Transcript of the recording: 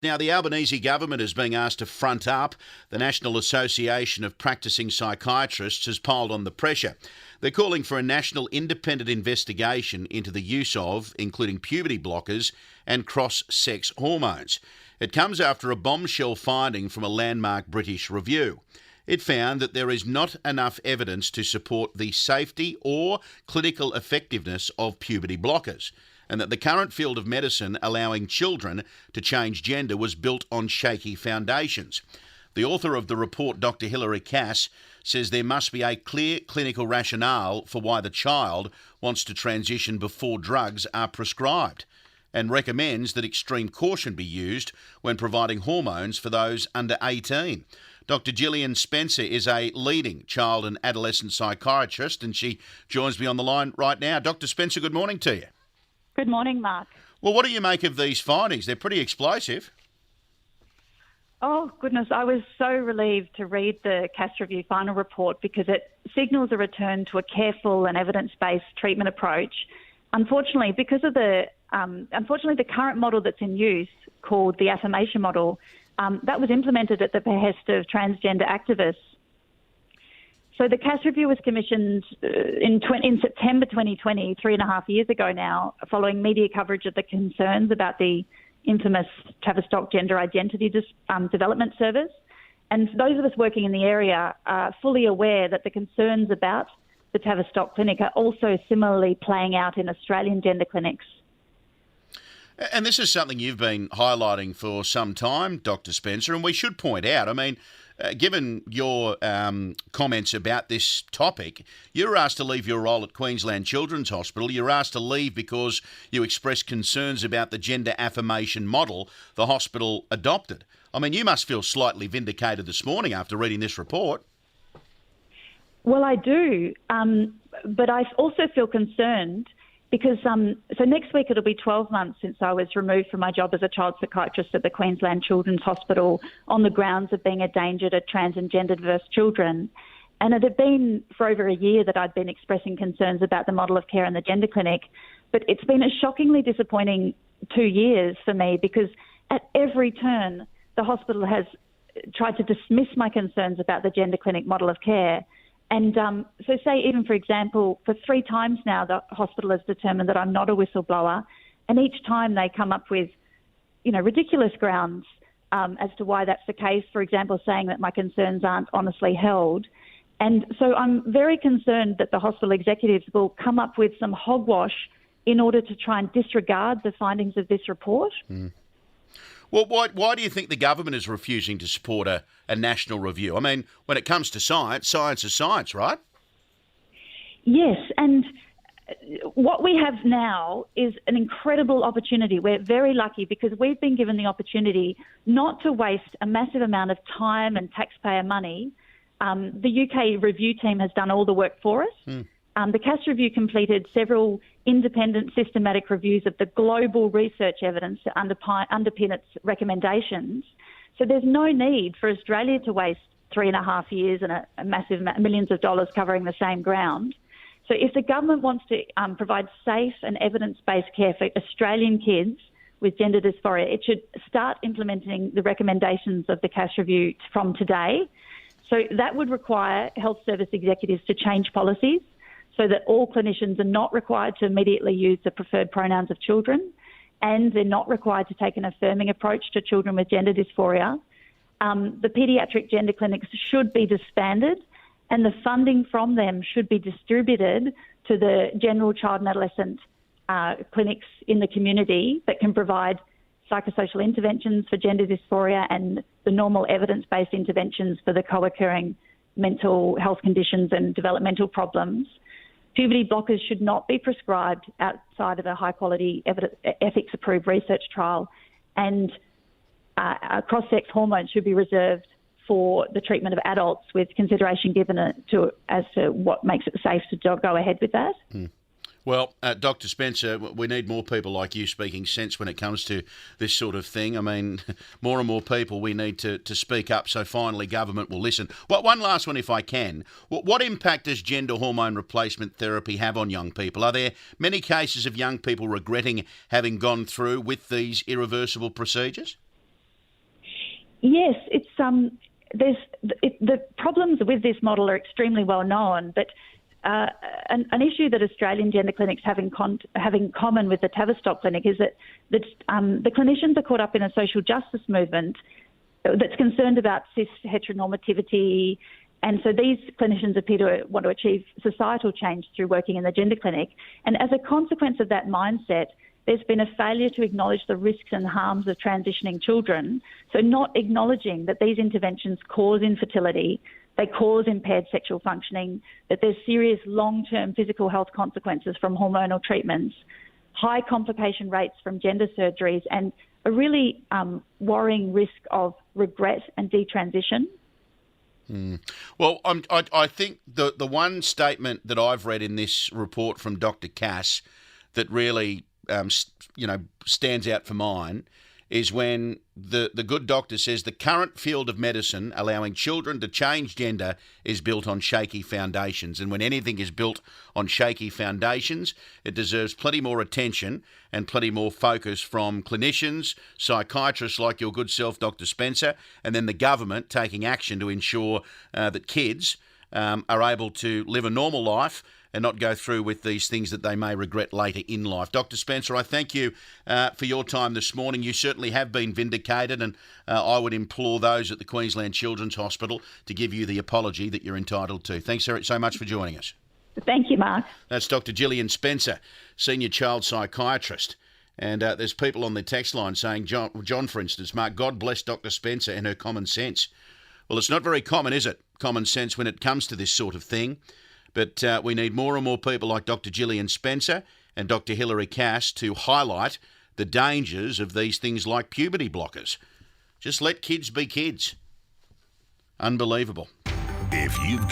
Now, the Albanese government is being asked to front up. The National Association of Practising Psychiatrists has piled on the pressure. They're calling for a national independent investigation into the use of, including puberty blockers and cross-sex hormones. It comes after a bombshell finding from a landmark British review. It found that there is not enough evidence to support the safety or clinical effectiveness of puberty blockers, and that the current field of medicine allowing children to change gender was built on shaky foundations. The author of the report, Dr. Hilary Cass, says there must be a clear clinical rationale for why the child wants to transition before drugs are prescribed, and recommends that extreme caution be used when providing hormones for those under 18. Dr. Jillian Spencer is a leading child and adolescent psychiatrist, and she joins me on the line right now. Dr. Spencer, good morning to you. Good morning, Mark. Well, what do you make of these findings? They're pretty explosive. Oh, goodness, I was so relieved to read the Cass Review final report because it signals a return to a careful and evidence-based treatment approach. Unfortunately, because of the current model that's in use, called the affirmation model, that was implemented at the behest of transgender activists. So the Cass Review was commissioned in September 2020, 3.5 years ago now, following media coverage of the concerns about the infamous Tavistock Gender Identity Development Service. And those of us working in the area are fully aware that the concerns about the Tavistock Clinic are also similarly playing out in Australian gender clinics. And this is something you've been highlighting for some time, Dr. Spencer, and we should point out, given your comments about this topic, you were asked to leave your role at Queensland Children's Hospital. You were asked to leave because you expressed concerns about the gender affirmation model the hospital adopted. You must feel slightly vindicated this morning after reading this report. Well, I do, but I also feel concerned because so next week it'll be 12 months since I was removed from my job as a child psychiatrist at the Queensland Children's Hospital on the grounds of being a danger to trans and gender diverse children. And it had been for over a year that I'd been expressing concerns about the model of care in the gender clinic. But it's been a shockingly disappointing 2 years for me because at every turn the hospital has tried to dismiss my concerns about the gender clinic model of care. And so say even, for example, for 3 times now, the hospital has determined that I'm not a whistleblower. And each time they come up with, ridiculous grounds as to why that's the case. For example, saying that my concerns aren't honestly held. And so I'm very concerned that the hospital executives will come up with some hogwash in order to try and disregard the findings of this report. Mm. Well, why do you think the government is refusing to support a national review? When it comes to science, science is science, right? Yes, and what we have now is an incredible opportunity. We're very lucky because we've been given the opportunity not to waste a massive amount of time and taxpayer money. The UK review team has done all the work for us. Mm. The Cass Review completed several independent systematic reviews of the global research evidence to underpin its recommendations. So there's no need for Australia to waste 3.5 years and a massive millions of dollars covering the same ground. So if the government wants to provide safe and evidence-based care for Australian kids with gender dysphoria, it should start implementing the recommendations of the Cass Review from today. So that would require health service executives to change policies so that all clinicians are not required to immediately use the preferred pronouns of children, and they're not required to take an affirming approach to children with gender dysphoria. The paediatric gender clinics should be disbanded, and the funding from them should be distributed to the general child and adolescent clinics in the community that can provide psychosocial interventions for gender dysphoria and the normal evidence-based interventions for the co-occurring mental health conditions and developmental problems. Puberty blockers should not be prescribed outside of a high-quality ethics-approved research trial, and cross-sex hormones should be reserved for the treatment of adults with consideration given as to what makes it safe to go ahead with that. Mm. Well, Dr. Spencer, we need more people like you speaking sense when it comes to this sort of thing. More and more people we need to speak up so finally government will listen. But one last one, if I can. What impact does gender hormone replacement therapy have on young people? Are there many cases of young people regretting having gone through with these irreversible procedures? Yes, it's the problems with this model are extremely well known, but an issue that Australian gender clinics have in common with the Tavistock Clinic is that the clinicians are caught up in a social justice movement that's concerned about cis heteronormativity, and so these clinicians appear to want to achieve societal change through working in the gender clinic. And as a consequence of that mindset, there's been a failure to acknowledge the risks and harms of transitioning children, so not acknowledging that these interventions cause infertility, they cause impaired sexual functioning, that there's serious long-term physical health consequences from hormonal treatments, high complication rates from gender surgeries, and a really worrying risk of regret and detransition. Well, I think the one statement that I've read in this report from Dr. Cass that really stands out for mine is when the good doctor says the current field of medicine allowing children to change gender is built on shaky foundations. And when anything is built on shaky foundations, it deserves plenty more attention and plenty more focus from clinicians, psychiatrists like your good self, Dr. Spencer, and then the government taking action to ensure that kids are able to live a normal life and not go through with these things that they may regret later in life. Dr. Spencer, I thank you for your time this morning. You certainly have been vindicated, and I would implore those at the Queensland Children's Hospital to give you the apology that you're entitled to. Thanks so much for joining us. Thank you, Mark. That's Dr. Jillian Spencer, Senior Child Psychiatrist. And there's people on the text line saying, John, for instance, Mark, God bless Dr. Spencer and her common sense. Well, it's not very common, is it? Common sense when it comes to this sort of thing. But we need more and more people like Dr. Jillian Spencer and Dr. Hilary Cass to highlight the dangers of these things like puberty blockers. Just let kids be kids. Unbelievable. If you've